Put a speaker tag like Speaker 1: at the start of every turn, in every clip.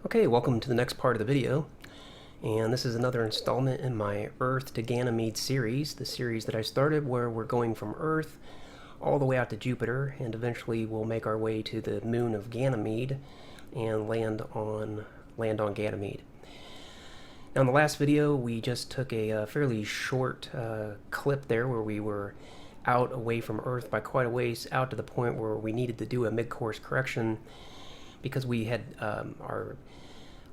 Speaker 1: Okay, welcome to the next part of the video, and this is another installment in my Earth to Ganymede series, the series that I started where we're going from Earth all the way out to Jupiter, and eventually we'll make our way to the moon of Ganymede and land on Ganymede. Now in the last video we just took a fairly short clip there where we were out away from Earth by quite a ways, out to the point where we needed to do a mid-course correction because we had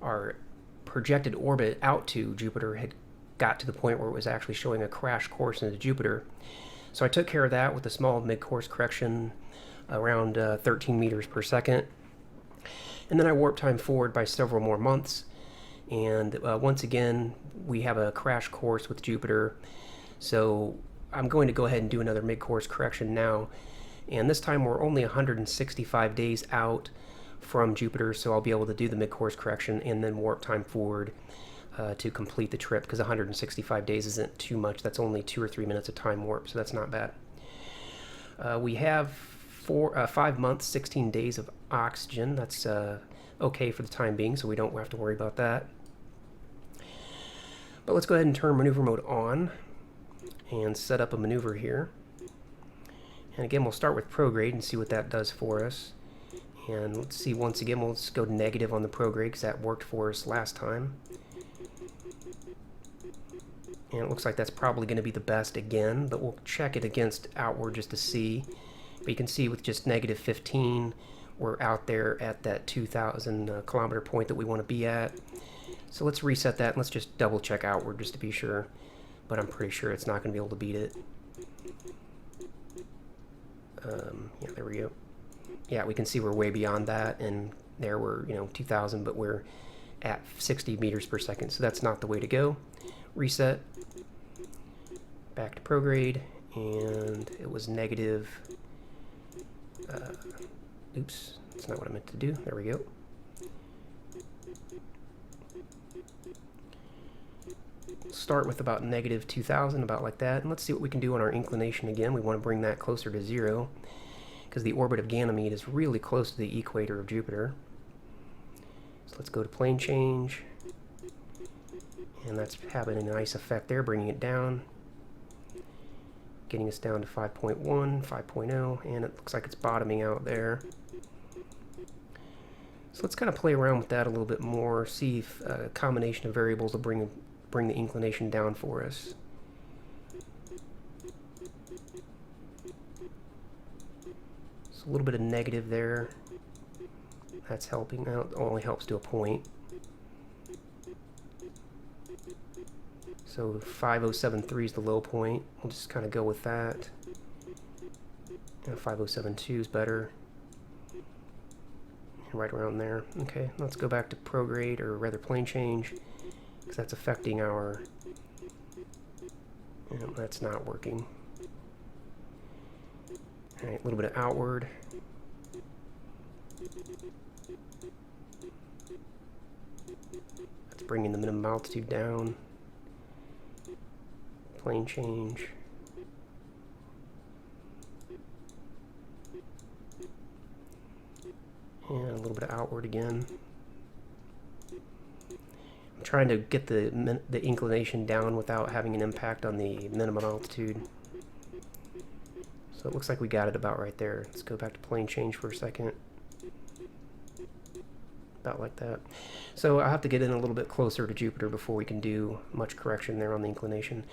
Speaker 1: our projected orbit out to Jupiter had got to the point where it was actually showing a crash course into Jupiter. So I took care of that with a small mid-course correction around 13 meters per second. And then I warp time forward by several more months. And once again, we have a crash course with Jupiter. So I'm going to go ahead and do another mid-course correction now. And this time we're only 165 days out from Jupiter, so I'll be able to do the mid-course correction and then warp time forward to complete the trip, because 165 days isn't too much. That's only 2 or 3 minutes of time warp, so that's not bad. We have 5 months, 16 days of oxygen. That's okay for the time being, so we don't have to worry about that. But let's go ahead and turn maneuver mode on and set up a maneuver here. And again, we'll start with prograde and see what that does for us. And let's see, once again, we'll just go negative on the prograde because that worked for us last time. And it looks like that's probably going to be the best again, but we'll check it against outward just to see. But you can see with just negative 15, we're out there at that 2,000 kilometer point that we want to be at. So let's reset that and let's just double check outward just to be sure. But I'm pretty sure it's not going to be able to beat it. Yeah, there we go. Yeah, we can see we're way beyond that, and there we're, 2,000, but we're at 60 meters per second, so that's not the way to go. Reset, back to prograde, and it was negative, oops, that's not what I meant to do, there we go. Start with about negative 2,000, about like that, and let's see what we can do on our inclination again. We want to bring that closer to 0. Because the orbit of Ganymede is really close to the equator of Jupiter. So let's go to plane change. And that's having a nice effect there, bringing it down. Getting us down to 5.1, 5.0, and it looks like it's bottoming out there. So let's kind of play around with that a little bit more, see if a combination of variables will bring the inclination down for us. A little bit of negative there. That's helping out. Only helps to a point. So 5073 is the low point. We'll just kind of go with that. 5072 is better. Right around there. Okay, let's go back to prograde, or rather plane change, because that's affecting our... that's not working. Alright, a little bit of outward. That's bringing the minimum altitude down. Plane change. And a little bit of outward again. I'm trying to get the inclination down without having an impact on the minimum altitude. So it looks like we got it about right there. Let's go back to plane change for a second. About like that. So I'll have to get in a little bit closer to Jupiter before we can do much correction there on the inclination.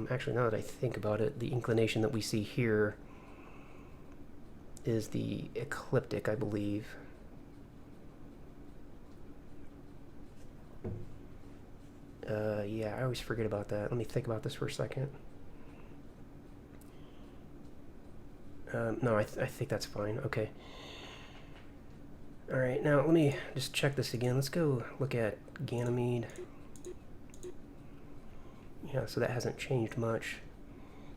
Speaker 1: Actually, now that I think about it, the inclination that we see here is the ecliptic, I believe. Yeah, I always forget about that. Let me think about this for a second. No, I think that's fine. Okay. Alright, now let me just check this again. Let's go look at Ganymede. Yeah, so that hasn't changed much.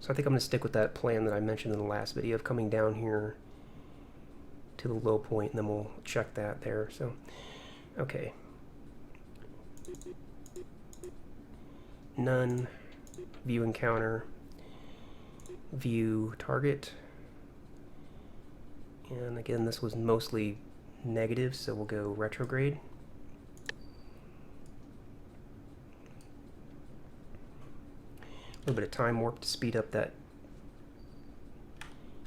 Speaker 1: So I think I'm going to stick with that plan that I mentioned in the last video of coming down here to the low point, and then we'll check that there. So, okay. None. View encounter. View target. And again, this was mostly negative, so we'll go retrograde. little bit of time warp to speed up that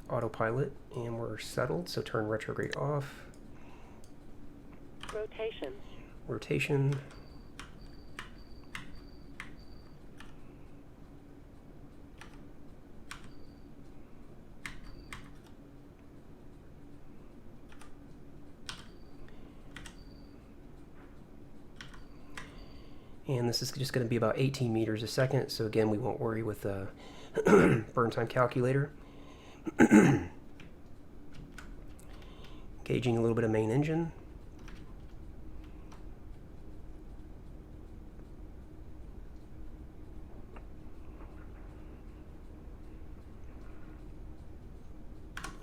Speaker 1: autopilot, and we're settled, so turn retrograde off.
Speaker 2: Rotation.
Speaker 1: Rotation. And this is just going to be about 18 meters a second, so again, we won't worry with the burn time calculator. Gauging a little bit of main engine.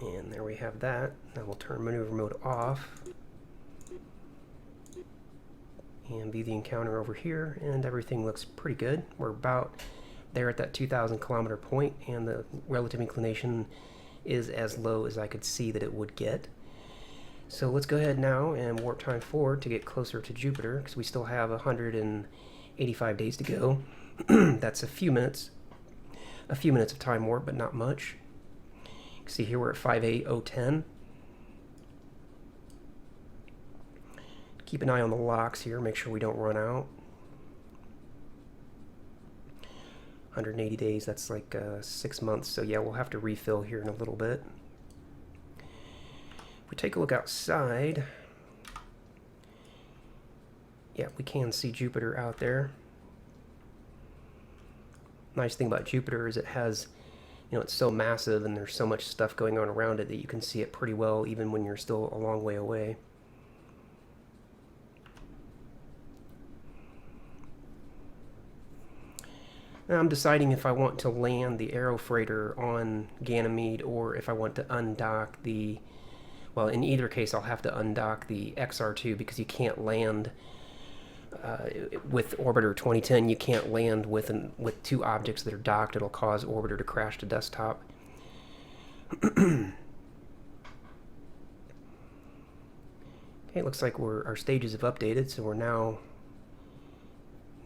Speaker 1: And there we have that. Now we'll turn maneuver mode off and view the encounter over here, and everything looks pretty good. We're about there at that 2,000 kilometer point, and the relative inclination is as low as I could see that it would get. So let's go ahead now and warp time forward to get closer to Jupiter, because we still have 185 days to go. That's a few minutes of time warp, but not much. You can see here we're at 58010. Keep an eye on the locks here, make sure we don't run out. 180 days, that's like 6 months, so yeah, we'll have to refill here in a little bit. If we take a look outside, yeah, we can see Jupiter out there. Nice thing about Jupiter is it has, you know, it's so massive and there's so much stuff going on around it that you can see it pretty well even when you're still a long way away. Now I'm deciding if I want to land the aero freighter on Ganymede or if I want to undock the, well, in either case I'll have to undock the XR2 because you can't land with Orbiter 2010, you can't land with two objects that are docked. It'll cause Orbiter to crash to desktop. Okay, looks like our stages have updated, so we're now,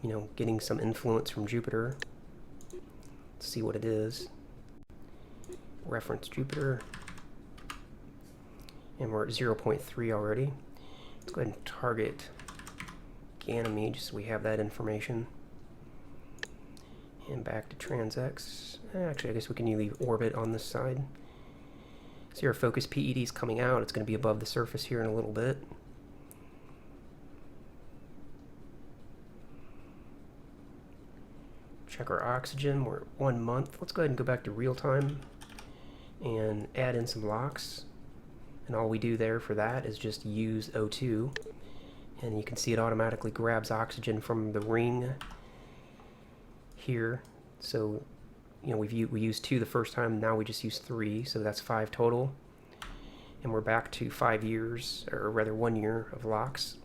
Speaker 1: you know, getting some influence from Jupiter. Let's see what it is. Reference Jupiter. And we're at 0.3 already. Let's go ahead and target Ganymede just so we have that information. And back to TransX. Actually, I guess we can leave orbit on this side. See our focus PED is coming out. It's going to be above the surface here in a little bit. Check our oxygen. We're at 1 month. Let's go ahead and go back to real time and add in some locks. And all we do there for that is just use O2. And you can see it automatically grabs oxygen from the ring here. So, you know, we used 2 the first time, now we just use 3, so that's 5 total. And we're back to 5 years, or rather 1 year of locks.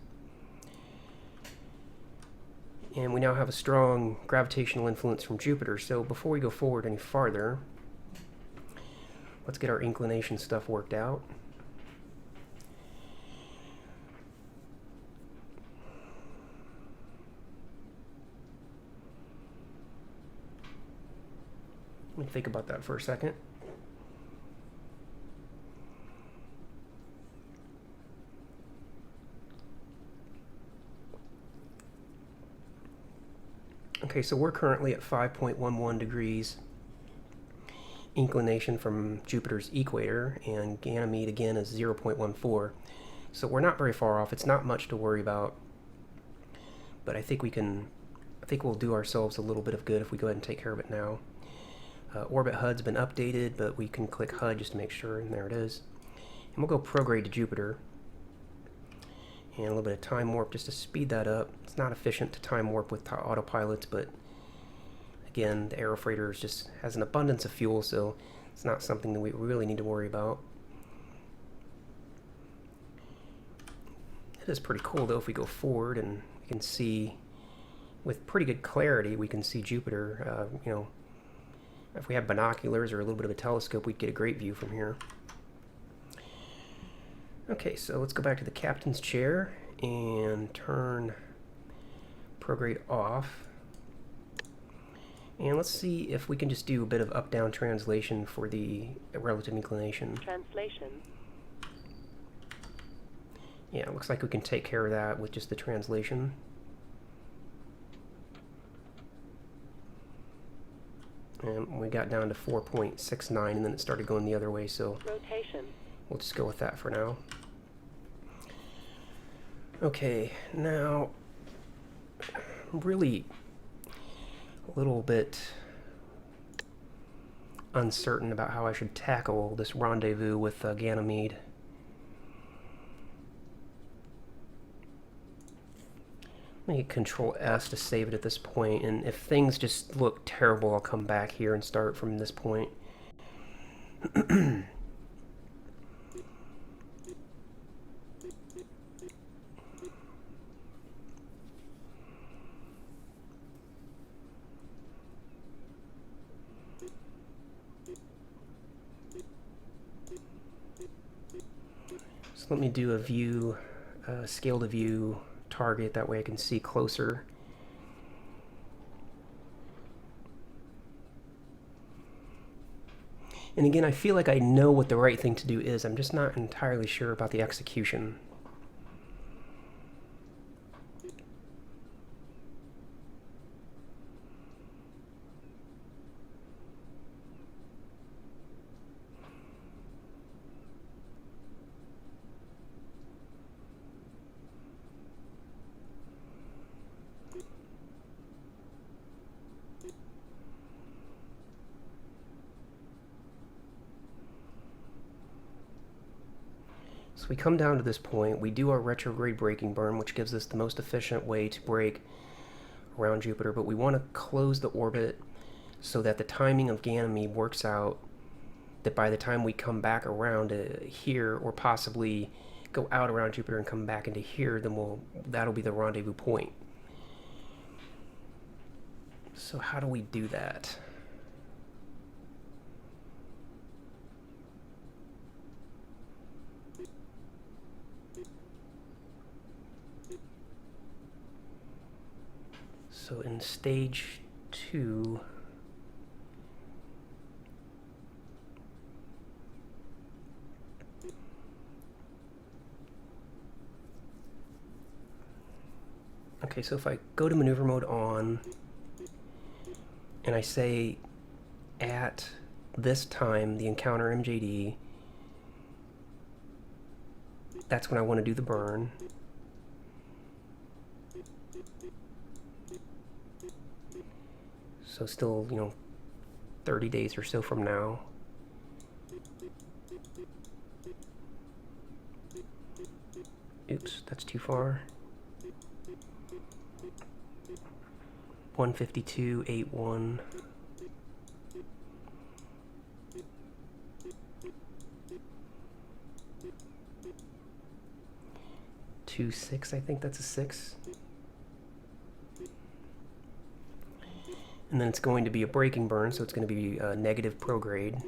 Speaker 1: And we now have a strong gravitational influence from Jupiter. So before we go forward any farther, let's get our inclination stuff worked out. Let me think about that for a second. Okay, so we're currently at 5.11 degrees inclination from Jupiter's equator, and Ganymede again is 0.14. So we're not very far off. It's not much to worry about, but I think we'll do ourselves a little bit of good if we go ahead and take care of it now. Orbit HUD's been updated, but we can click HUD just to make sure, and there it is. And we'll go prograde to Jupiter. And a little bit of time warp just to speed that up. It's not efficient to time warp with autopilots, but again, the aero freighter just has an abundance of fuel, so it's not something that we really need to worry about. It is pretty cool though if we go forward and we can see with pretty good clarity, we can see Jupiter. You know, if we had binoculars or a little bit of a telescope, we'd get a great view from here. Okay, so let's go back to the captain's chair and turn prograde off. And let's see if we can just do a bit of up-down translation for the relative inclination.
Speaker 2: Translation.
Speaker 1: Yeah, it looks like we can take care of that with just the translation. And we got down to 4.69, and then it started going the other way, so
Speaker 2: Rotation.
Speaker 1: we'll just go with that for now. Okay, now, I'm really a little bit uncertain about how I should tackle this rendezvous with Ganymede. Let me hit Control S to save it at this point, and if things just look terrible, I'll come back here and start from this point. So let me do a view, scale to view target, that way I can see closer. And again, I feel like I know what the right thing to do is, I'm just not entirely sure about the execution. So we come down to this point, we do our retrograde braking burn, which gives us the most efficient way to brake around Jupiter, but we want to close the orbit so that the timing of Ganymede works out, that by the time we come back around here, or possibly go out around Jupiter and come back into here, then that'll be the rendezvous point. So how do we do that? So in stage 2, okay, so if I go to maneuver mode on, and I say at this time, the encounter MJD, that's when I want to do the burn. So still, 30 days or so from now. Oops, that's too far. 152.81. Two 6, I think that's a 6. And then it's going to be a braking burn, so it's going to be a negative prograde.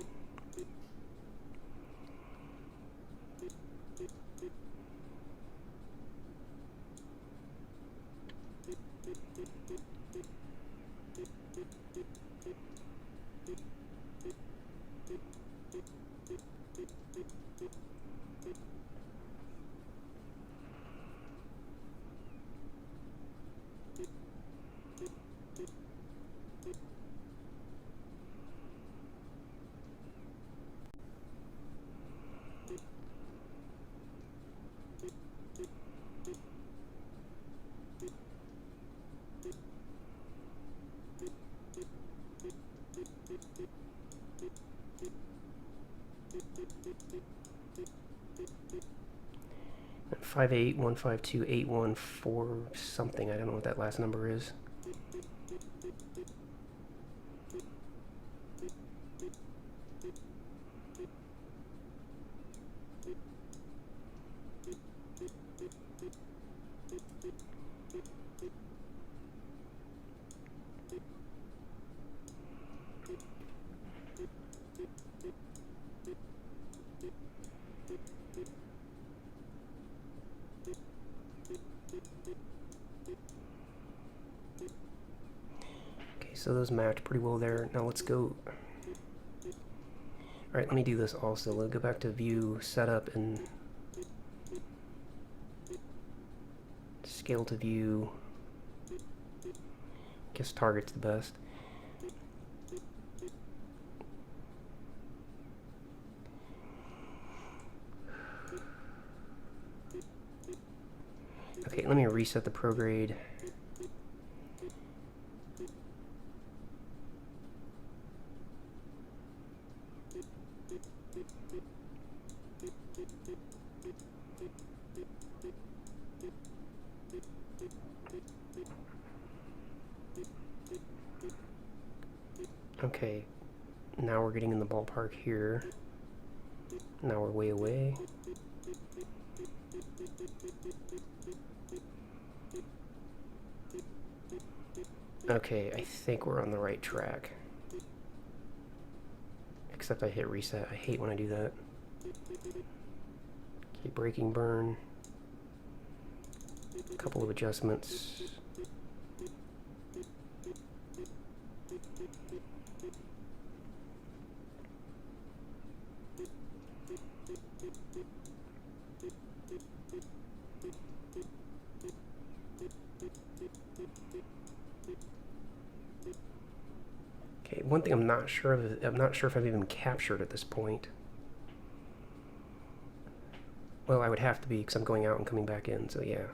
Speaker 1: At 58.152.814 something. I don't know what that last number is. so those match pretty well there. Now let's go. Alright, let me do this also. Let's go back to view, setup, and scale to view. Guess target's the best. Okay, let me reset the prograde. Okay, now we're getting in the ballpark here. Now we're way away. Okay, I think we're on the right track. Except I hit reset. I hate when I do that. Okay, braking burn. A couple of adjustments. Okay, one thing I'm not sure of, I'm not sure if I've even captured at this point. Well, I would have to be because I'm going out and coming back in, so yeah.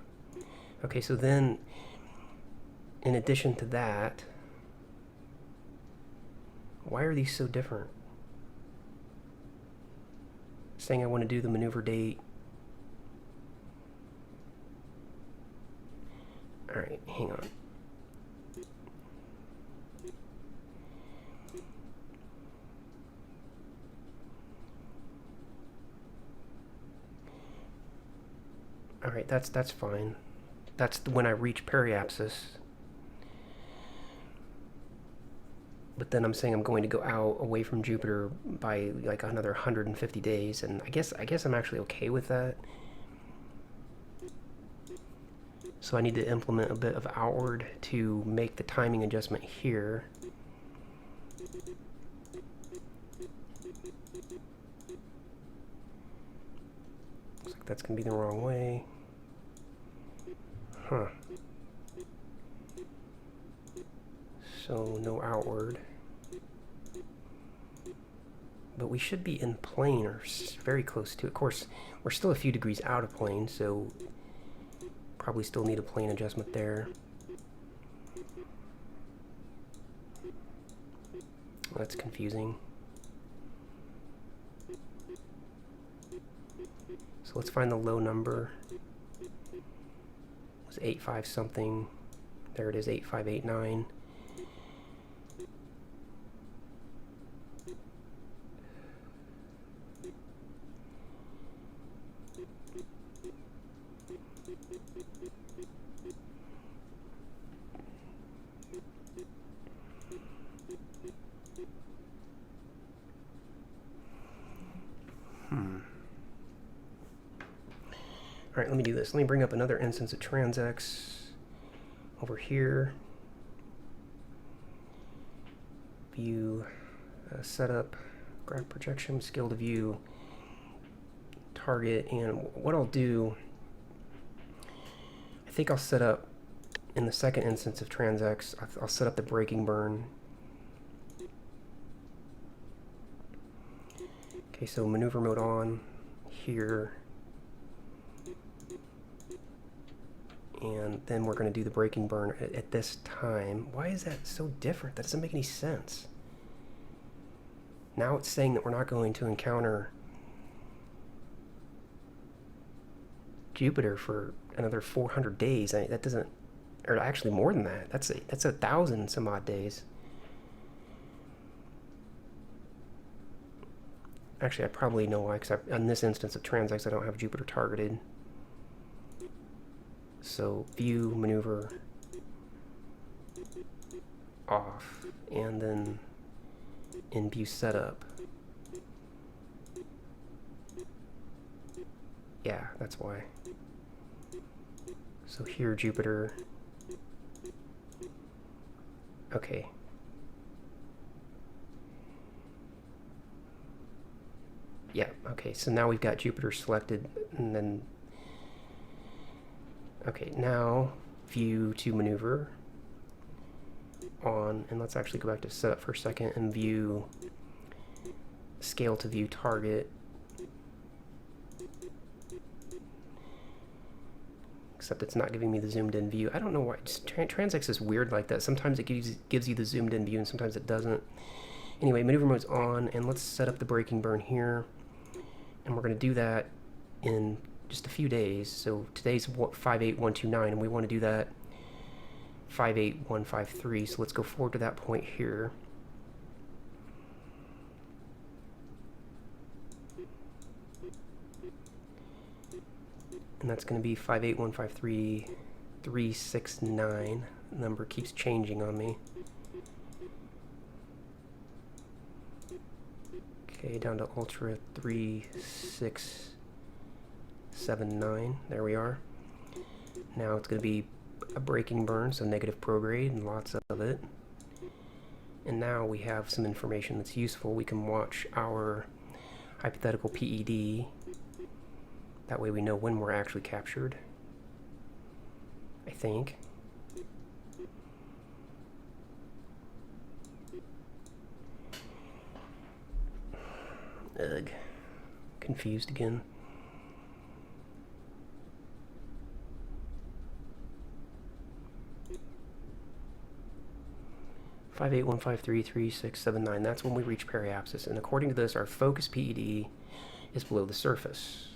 Speaker 1: Okay, so then, in addition to that, why are these so different? Saying I want to do the maneuver date. Alright, hang on. Alright, that's fine. That's when I reach periapsis. But then I'm saying I'm going to go out away from Jupiter by like another 150 days, and I guess I'm actually okay with that. So I need to implement a bit of outward to make the timing adjustment here. Looks like that's going to be the wrong way. Huh. So no outward. But we should be in plane or very close to it. Of course, we're still a few degrees out of plane, so probably still need a plane adjustment there. That's confusing. So let's find the low number. It was 85 something. There it is, 8589. Alright, let me do this. Let me bring up another instance of TransX over here. View, setup, graph projection, scale to view, target, and what I'll do, I think I'll set up, in the second instance of TransX, I'll set up the braking burn. Okay, so maneuver mode on here. And then we're going to do the braking burn at this time. Why is that so different? That doesn't make any sense. Now it's saying that we're not going to encounter Jupiter for another 400 days. I mean, that doesn't, or actually more than that. That's 1,000 some odd days. Actually, I probably know why, because on this instance of TransX, I don't have Jupiter targeted. So view, maneuver, off, and then in view setup. Yeah, that's why. So here, Jupiter. Okay, Okay, so now we've got Jupiter selected, and then, okay, now view to maneuver on, and let's actually go back to setup for a second and view scale to view target. Except it's not giving me the zoomed in view. I don't know why. Transx is weird like that. Sometimes it gives you the zoomed in view and sometimes it doesn't. Anyway, maneuver mode's on, and let's set up the braking burn here. And we're going to do that in just a few days. So today's 58129, and we want to do that 58153. So let's go forward to that point here. And that's going to be 58153.369. The number keeps changing on me. Okay, down to Ultra 3679. There we are. Now it's going to be a braking burn, so negative prograde and lots of it. And now we have some information that's useful. We can watch our hypothetical PED. That way we know when we're actually captured, I think. Ugh. Confused again. Five 58153.3679. That's when we reach periapsis, and according to this, our focus PED is below the surface.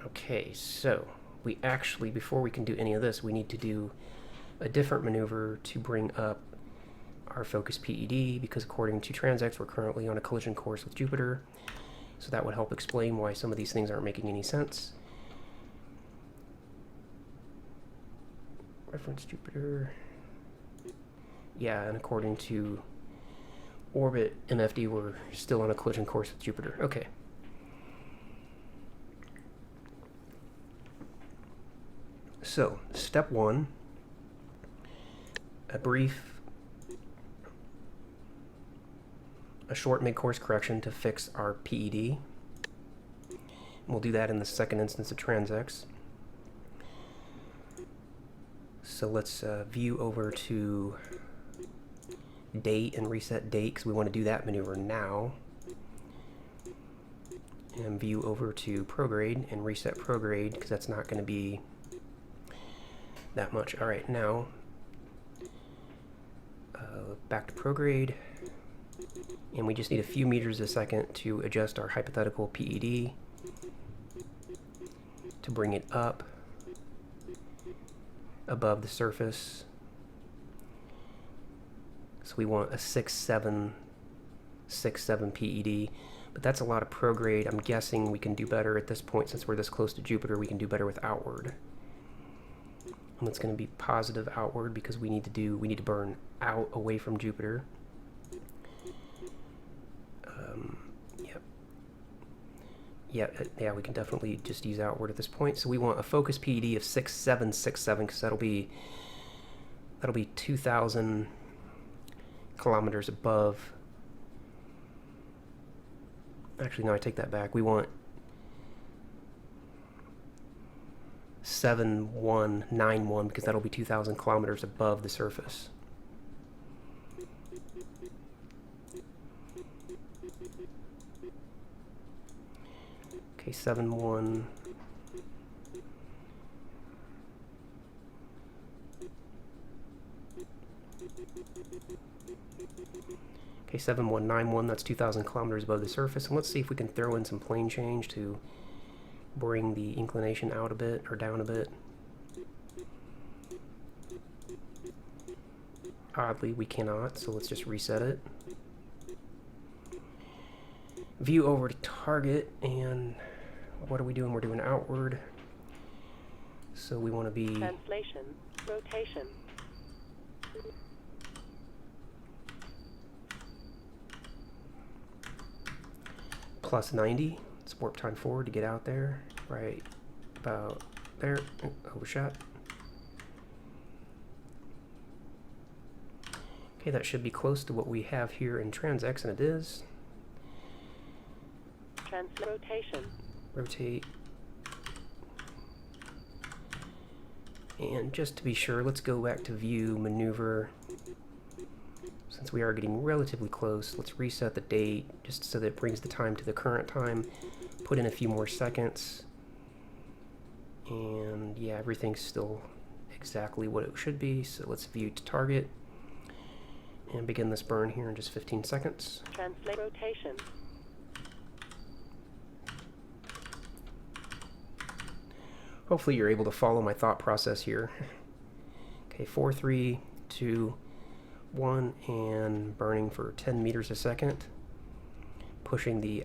Speaker 1: Okay, so we actually, before we can do any of this, we need to do a different maneuver to bring up our focus PED, because according to Transx, we're currently on a collision course with Jupiter. So that would help explain why some of these things aren't making any sense. Reference Jupiter. Yeah, and according to Orbit MFD, we're still on a collision course with Jupiter. Okay. So, step one, a short mid-course correction to fix our PED. We'll do that in the second instance of Transx. So let's view over to date and reset date, because we want to do that maneuver now. And view over to prograde and reset prograde, because that's not going to be that much. All right, now back to prograde, and we just need a few meters a second to adjust our hypothetical PED to bring it up above the surface. So we want a 6.767 PED, but that's a lot of prograde. I'm guessing we can do better at this point, since we're this close to Jupiter. We can do better with outward. And it's going to be positive outward, because we need to burn out away from Jupiter. Yeah, we can definitely just use outward at this point. So we want a focus PED of 6.767, because that'll be 2,000 kilometers above. Actually, no, I take that back. We want 7.191, because that'll be 2,000 kilometers above the surface. Okay, 7.1. Okay, 7.191, that's 2,000 kilometers above the surface. And let's see if we can throw in some plane change to bring the inclination out a bit, or down a bit. Oddly, we cannot, so let's just reset it. View over to target, and what are we doing? We're doing outward. So we want to be...
Speaker 2: Translation, rotation.
Speaker 1: Plus 90. Let's warp time forward to get out there. Right about there. Oh, overshot. Okay, that should be close to what we have here in Transx, and it is.
Speaker 2: Rotation.
Speaker 1: Rotate. And just to be sure, let's go back to view, maneuver. Since we are getting relatively close, let's reset the date just so that it brings the time to the current time. Put in a few more seconds. And yeah, everything's still exactly what it should be. So let's view to target and begin this burn here in just 15 seconds.
Speaker 2: Translate rotation.
Speaker 1: Hopefully you're able to follow my thought process here. Okay, 4, 3, 2, 1, and burning for 10 meters a second. Pushing the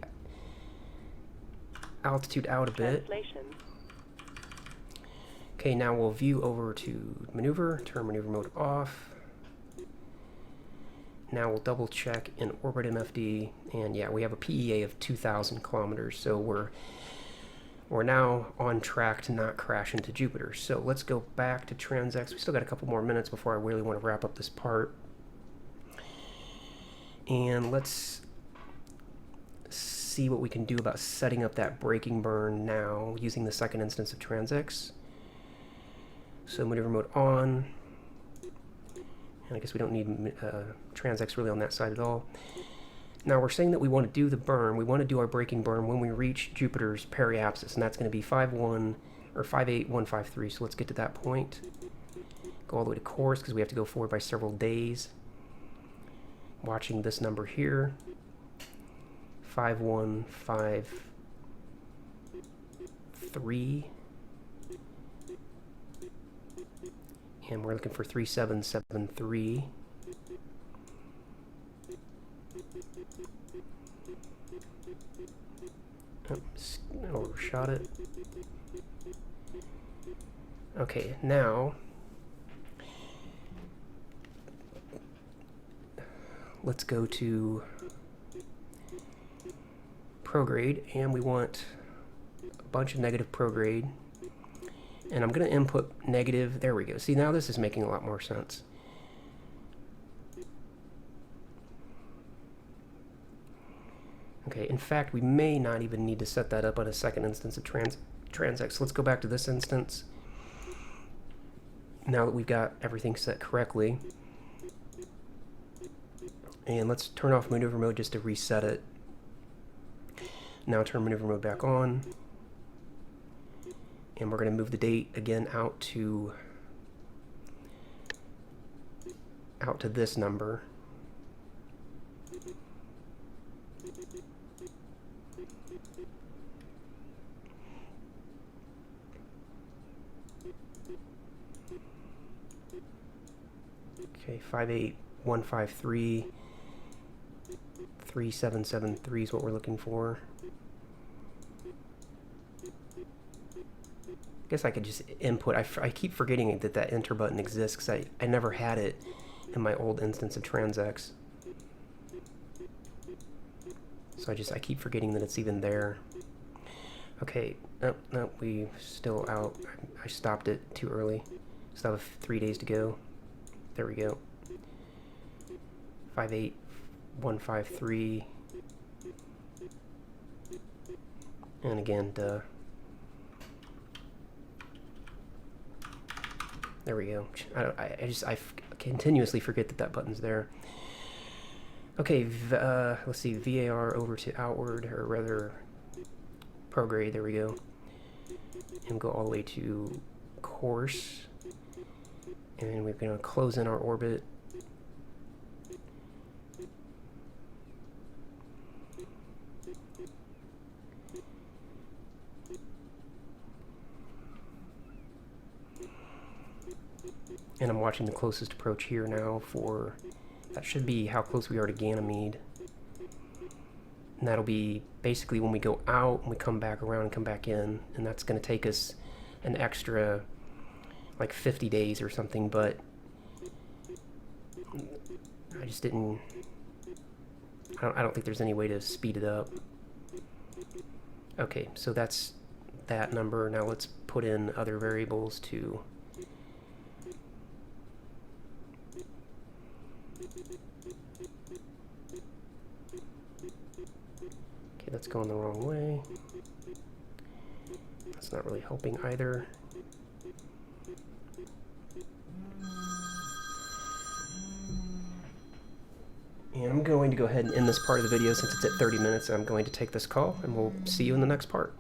Speaker 1: altitude out a bit.
Speaker 2: Translation.
Speaker 1: Okay, now we'll view over to maneuver, turn maneuver mode off. Now we'll double check in orbit MFD, and yeah, we have a PEA of 2,000 kilometers, so we're now on track to not crash into Jupiter. So let's go back to Transx. We still got a couple more minutes before I really want to wrap up this part. And let's see what we can do about setting up that braking burn now using the second instance of Transx. So maneuver mode on. And I guess we don't need Transx really on that side at all. Now we're saying that we want to do the burn. We want to do our braking burn when we reach Jupiter's periapsis, and that's going to be 5.1 or 5.8153. So let's get to that point. Go all the way to course because we have to go forward by several days. Watching this number here, 5.153. And we're looking for 3.773. Oops, overshot it. Okay, now let's go to prograde, and we want a bunch of negative prograde. And I'm going to input negative. There we go. See, now this is making a lot more sense. Okay, in fact, we may not even need to set that up on a second instance of Transx. So let's go back to this instance. Now that we've got everything set correctly. And let's turn off maneuver mode just to reset it. Now turn maneuver mode back on. And we're going to move the date again out to this number. Okay, 5.8153, 3.773 is what we're looking for. I guess I could just input. I keep forgetting that that enter button exists because I never had it in my old instance of Transx. So I keep forgetting that it's even there. Okay, no, we still out. I stopped it too early. Still have 3 days to go. There we go. 5.8153. And again, duh. There we go. I continuously forget that that button's there. Okay, let's see, VAR over to outward, or rather, prograde, there we go. And go all the way to course. And we're going to close in our orbit. And I'm watching the closest approach here now for, that should be how close we are to Ganymede. And that'll be basically when we go out and we come back around and come back in. And that's going to take us an extra like 50 days or something, but I just didn't, I don't think there's any way to speed it up. Okay, so that's that number. Now let's put in other variables to let's going the wrong way. That's not really helping either. And I'm going to go ahead and end this part of the video since it's at 30 minutes. I'm going to take this call, and we'll see you in the next part.